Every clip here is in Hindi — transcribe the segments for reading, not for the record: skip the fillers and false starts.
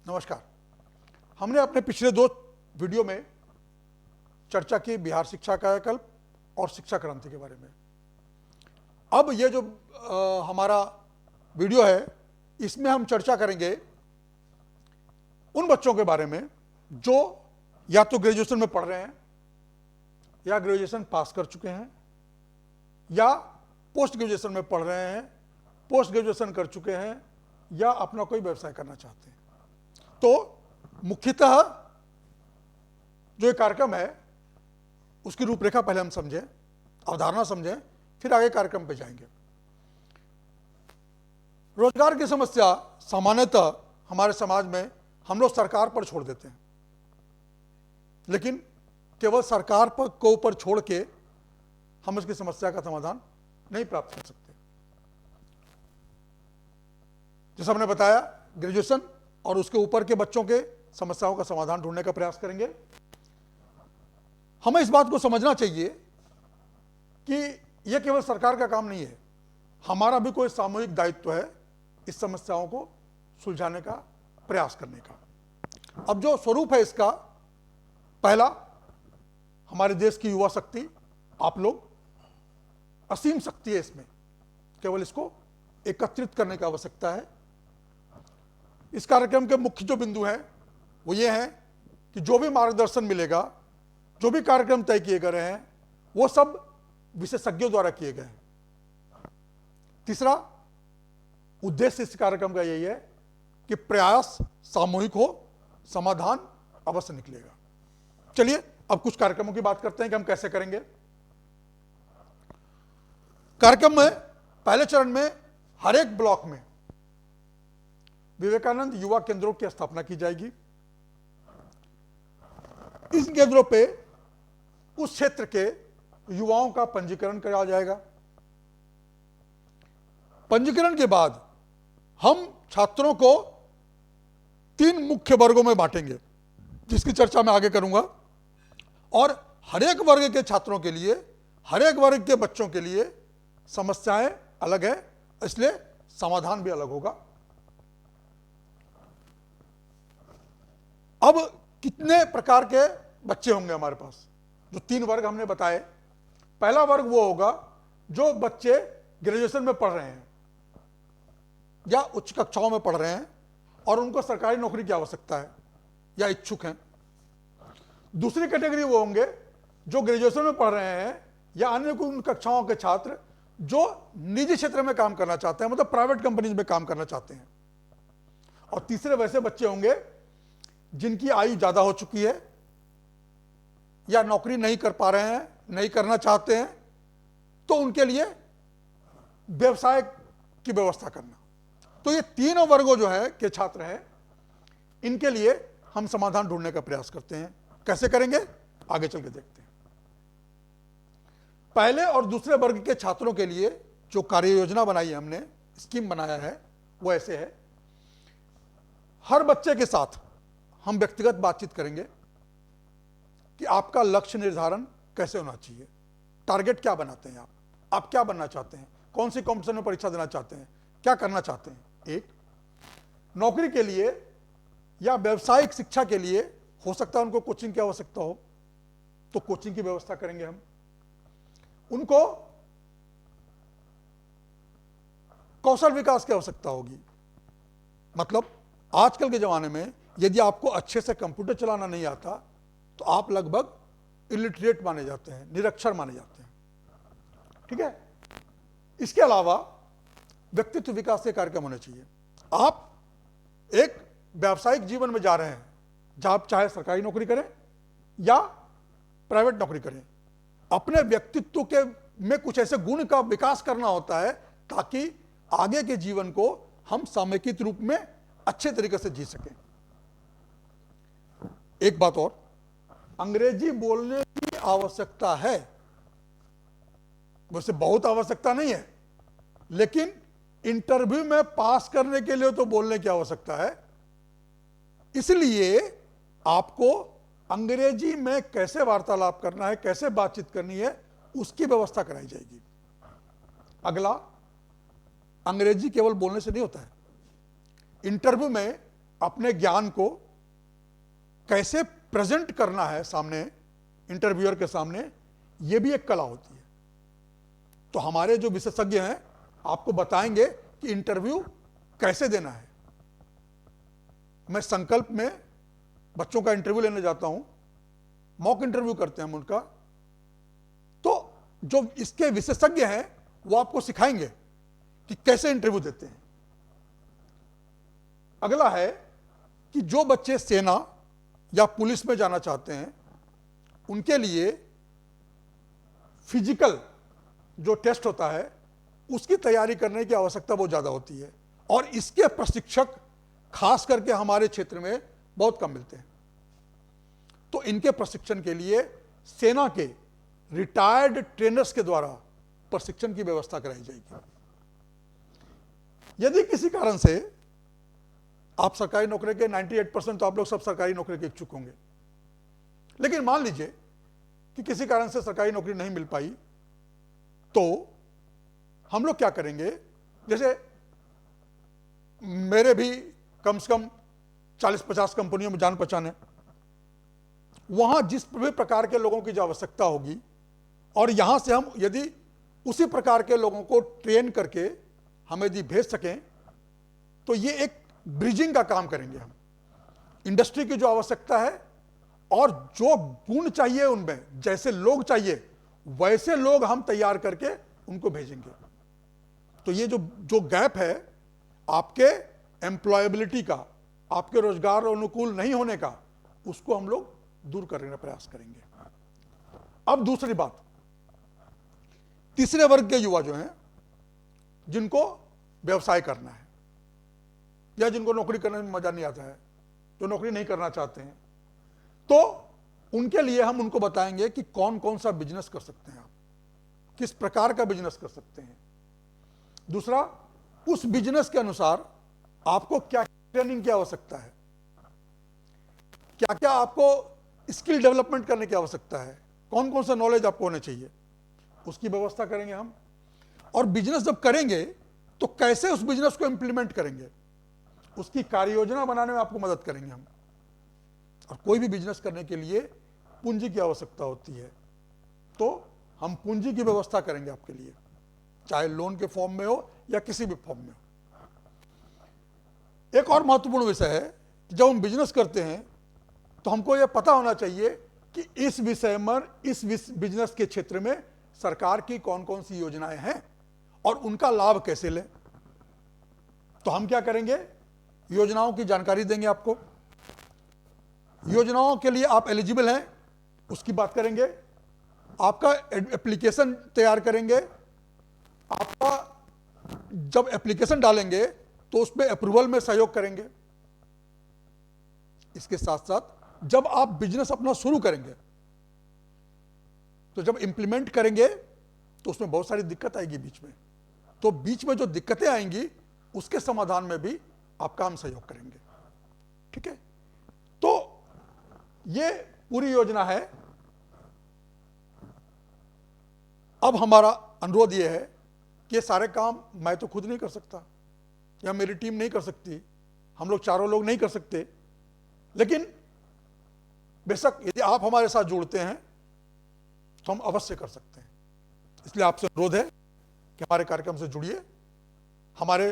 नमस्कार। हमने अपने पिछले 2 वीडियो में चर्चा की बिहार शिक्षा कायाकल्प और शिक्षा क्रांति के बारे में। अब ये जो हमारा वीडियो है, इसमें हम चर्चा करेंगे उन बच्चों के बारे में जो या तो ग्रेजुएशन में पढ़ रहे हैं, या ग्रेजुएशन पास कर चुके हैं, या पोस्ट ग्रेजुएशन में पढ़ रहे हैं, पोस्ट ग्रेजुएशन कर चुके हैं, या अपना कोई व्यवसाय करना चाहते हैं। तो मुख्यतः जो ये कार्यक्रम है उसकी रूपरेखा पहले हम समझें, अवधारणा समझें, फिर आगे कार्यक्रम पे जाएंगे। रोजगार की समस्या सामान्यतः हमारे समाज में हम लोग सरकार पर छोड़ देते हैं, लेकिन केवल सरकार पर को ऊपर छोड़ के हम इसकी समस्या का समाधान नहीं प्राप्त कर सकते। जैसा हमने बताया, ग्रेजुएशन और उसके ऊपर के बच्चों के समस्याओं का समाधान ढूंढने का प्रयास करेंगे। हमें इस बात को समझना चाहिए कि यह केवल सरकार का काम नहीं है, हमारा भी कोई सामूहिक दायित्व है इस समस्याओं को सुलझाने का प्रयास करने का। अब जो स्वरूप है इसका, पहला, हमारे देश की युवा शक्ति, आप लोग, असीम शक्ति है इसमें, केवल इसको एकत्रित करने की आवश्यकता है। इस कार्यक्रम के मुख्य जो बिंदु हैं वो ये हैं कि जो भी मार्गदर्शन मिलेगा, जो भी कार्यक्रम तय किए गए हैं, वो सब विशेषज्ञों द्वारा किए गए हैं। तीसरा उद्देश्य इस कार्यक्रम का यही है कि प्रयास सामूहिक हो, समाधान अवश्य निकलेगा। चलिए अब कुछ कार्यक्रमों की बात करते हैं कि हम कैसे करेंगे। कार्यक्रम में पहले चरण में हर एक ब्लॉक में विवेकानंद युवा केंद्रों की स्थापना की जाएगी। इस केंद्रों पे उस क्षेत्र के युवाओं का पंजीकरण कराया जाएगा। पंजीकरण के बाद हम छात्रों को 3 मुख्य वर्गों में बांटेंगे, जिसकी चर्चा मैं आगे करूंगा। और हर एक वर्ग के छात्रों के लिए, हर एक वर्ग के बच्चों के लिए समस्याएं अलग है, इसलिए समाधान भी अलग होगा। अब कितने प्रकार के बच्चे होंगे हमारे पास? जो 3 वर्ग हमने बताए, पहला वर्ग वो होगा जो बच्चे ग्रेजुएशन में पढ़ रहे हैं या उच्च कक्षाओं में पढ़ रहे हैं और उनको सरकारी नौकरी की आवश्यकता है या इच्छुक हैं। दूसरी कैटेगरी वो होंगे जो ग्रेजुएशन में पढ़ रहे हैं या अन्य उन कक्षाओं के छात्र जो निजी क्षेत्र में काम करना चाहते हैं, मतलब प्राइवेट कंपनीज में काम करना चाहते हैं। और तीसरे वैसे बच्चे होंगे जिनकी आयु ज्यादा हो चुकी है या नौकरी नहीं कर पा रहे हैं, नहीं करना चाहते हैं, तो उनके लिए व्यवसाय की व्यवस्था करना। तो ये तीनों वर्गों जो है के छात्र हैं, इनके लिए हम समाधान ढूंढने का प्रयास करते हैं। कैसे करेंगे, आगे चल के देखते हैं। पहले और दूसरे वर्ग के छात्रों के लिए जो कार्य योजना बनाई है हमने, स्कीम बनाया है, वो ऐसे है। हर बच्चे के साथ हम व्यक्तिगत बातचीत करेंगे कि आपका लक्ष्य निर्धारण कैसे होना चाहिए, टारगेट क्या बनाते हैं आप क्या बनना चाहते हैं, कौन सी कॉम्पिटिशन में परीक्षा देना चाहते हैं, क्या करना चाहते हैं। एक, नौकरी के लिए या व्यावसायिक शिक्षा के लिए हो सकता है उनको कोचिंग की आवश्यकता हो, तो कोचिंग की व्यवस्था करेंगे हम। उनको कौशल विकास की आवश्यकता होगी, मतलब आजकल के जमाने में यदि आपको अच्छे से कंप्यूटर चलाना नहीं आता तो आप लगभग इलिटरेट माने जाते हैं, निरक्षर माने जाते हैं। ठीक है। इसके अलावा व्यक्तित्व विकास के कार्यक्रम होने चाहिए। आप एक व्यावसायिक जीवन में जा रहे हैं जहां आप चाहे सरकारी नौकरी करें या प्राइवेट नौकरी करें, अपने व्यक्तित्व के में कुछ ऐसे गुण का विकास करना होता है ताकि आगे के जीवन को हम समेकित रूप में अच्छे तरीके से जी सकें। एक बात और, अंग्रेजी बोलने की आवश्यकता है, वैसे बहुत आवश्यकता नहीं है, लेकिन इंटरव्यू में पास करने के लिए तो बोलने की आवश्यकता है। इसलिए आपको अंग्रेजी में कैसे वार्तालाप करना है, कैसे बातचीत करनी है, उसकी व्यवस्था कराई जाएगी। अगला, अंग्रेजी केवल बोलने से नहीं होता है। इंटरव्यू में अपने ज्ञान को कैसे प्रेजेंट करना है सामने, इंटरव्यूअर के सामने, यह भी एक कला होती है। तो हमारे जो विशेषज्ञ हैं आपको बताएंगे कि इंटरव्यू कैसे देना है। मैं संकल्प में बच्चों का इंटरव्यू लेने जाता हूं, मॉक इंटरव्यू करते हैं हम उनका, तो जो इसके विशेषज्ञ हैं वो आपको सिखाएंगे कि कैसे इंटरव्यू देते हैं। अगला है कि जो बच्चे सेना या पुलिस में जाना चाहते हैं उनके लिए फिजिकल जो टेस्ट होता है उसकी तैयारी करने की आवश्यकता बहुत ज़्यादा होती है, और इसके प्रशिक्षक खास करके हमारे क्षेत्र में बहुत कम मिलते हैं। तो इनके प्रशिक्षण के लिए सेना के रिटायर्ड ट्रेनर्स के द्वारा प्रशिक्षण की व्यवस्था कराई जाएगी। यदि किसी कारण से आप सरकारी नौकरी के 98% तो आप लोग सब सरकारी नौकरी के इच्छुक होंगे, लेकिन मान लीजिए कि किसी कारण से सरकारी नौकरी नहीं मिल पाई, तो हम लोग क्या करेंगे, जैसे मेरे भी कम से कम 40-50 कंपनियों में जान पहचान है, वहां जिस भी प्रकार के लोगों की जो आवश्यकता होगी और यहां से हम यदि उसी प्रकार के लोगों को ट्रेन करके हम यदि भेज सकें तो ये एक ब्रिजिंग का काम करेंगे हम। इंडस्ट्री की जो आवश्यकता है और जो गुण चाहिए उनमें, जैसे लोग चाहिए वैसे लोग हम तैयार करके उनको भेजेंगे। तो ये जो गैप है आपके एम्प्लॉयबिलिटी का, आपके रोजगार अनुकूल नहीं होने का, उसको हम लोग दूर करने का प्रयास करेंगे। अब दूसरी बात, तीसरे वर्ग के युवा जो हैं जिनको व्यवसाय करना है या जिनको नौकरी करने में मजा नहीं आता है, जो नौकरी नहीं करना चाहते हैं, तो उनके लिए हम उनको बताएंगे कि कौन कौन सा बिजनेस कर सकते हैं आप, किस प्रकार का बिजनेस कर सकते हैं। दूसरा, उस बिजनेस के अनुसार आपको क्या ट्रेनिंग की आवश्यकता है, क्या क्या आपको स्किल डेवलपमेंट करने की आवश्यकता है, कौन कौन सा नॉलेज आपको होना चाहिए, उसकी व्यवस्था करेंगे हम। और बिजनेस जब करेंगे तो कैसे उस बिजनेस को इंप्लीमेंट करेंगे, उसकी कार्य योजना बनाने में आपको मदद करेंगे हम। और कोई भी बिजनेस करने के लिए पूंजी की आवश्यकता होती है, तो हम पूंजी की व्यवस्था करेंगे आपके लिए, चाहे लोन के फॉर्म में हो या किसी भी फॉर्म में हो। एक और महत्वपूर्ण विषय है कि जब हम बिजनेस करते हैं तो हमको यह पता होना चाहिए कि इस विषय में, इस बिजनेस के क्षेत्र में सरकार की कौन कौन सी योजनाएं हैं और उनका लाभ कैसे लें। तो हम क्या करेंगे, योजनाओं की जानकारी देंगे आपको, योजनाओं के लिए आप एलिजिबल हैं उसकी बात करेंगे, आपका एप्लीकेशन तैयार करेंगे, आपका जब एप्लीकेशन डालेंगे तो उसमें अप्रूवल में सहयोग करेंगे। इसके साथ साथ जब आप बिजनेस अपना शुरू करेंगे तो जब इंप्लीमेंट करेंगे तो उसमें बहुत सारी दिक्कत आएगी बीच में, तो बीच में जो दिक्कतें आएंगी उसके समाधान में भी आपका हम सहयोग करेंगे। ठीक है, तो ये पूरी योजना है। अब हमारा अनुरोध यह है कि ये सारे काम मैं तो खुद नहीं कर सकता या मेरी टीम नहीं कर सकती, हम लोग चारों लोग नहीं कर सकते, लेकिन बेशक यदि आप हमारे साथ जुड़ते हैं तो हम अवश्य कर सकते हैं। इसलिए आपसे अनुरोध है कि हमारे कार्यक्रम से जुड़िए, हमारे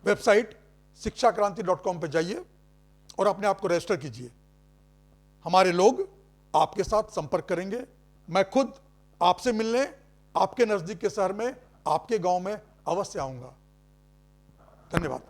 वेबसाइट शिक्षाक्रांति.com पर जाइए और अपने आप को रजिस्टर कीजिए। हमारे लोग आपके साथ संपर्क करेंगे, मैं खुद आपसे मिलने आपके नजदीक के शहर में, आपके गांव में अवश्य आऊंगा। धन्यवाद।